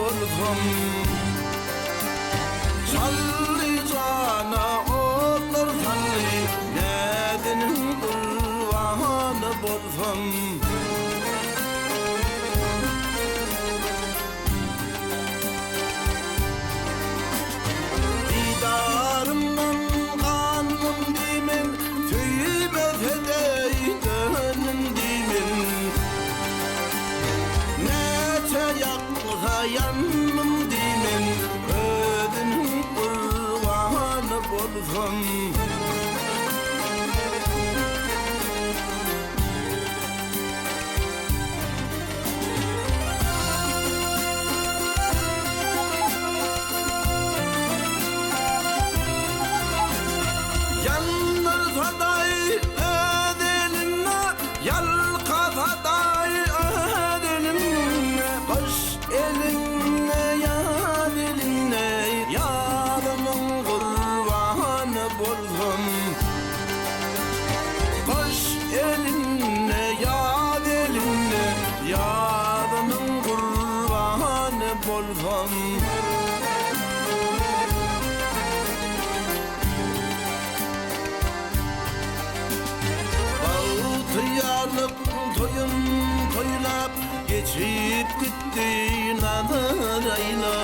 bolsam çallı cana otlar sallı nedenin kurbanı bolsam didarımdan kanım dimin tüyümet edeydenim dimin neçe yaksa yanmım dimin ödünün kurbanı bolsam yanırsaday ödelimle yalkasaday ödelimle kış elinle yad elinle yadımın kurbanı bolsam kış elinle yad elinle yadımın kurbanı bolsam Tıyarlık toyum toylap geçip gitti nadarayla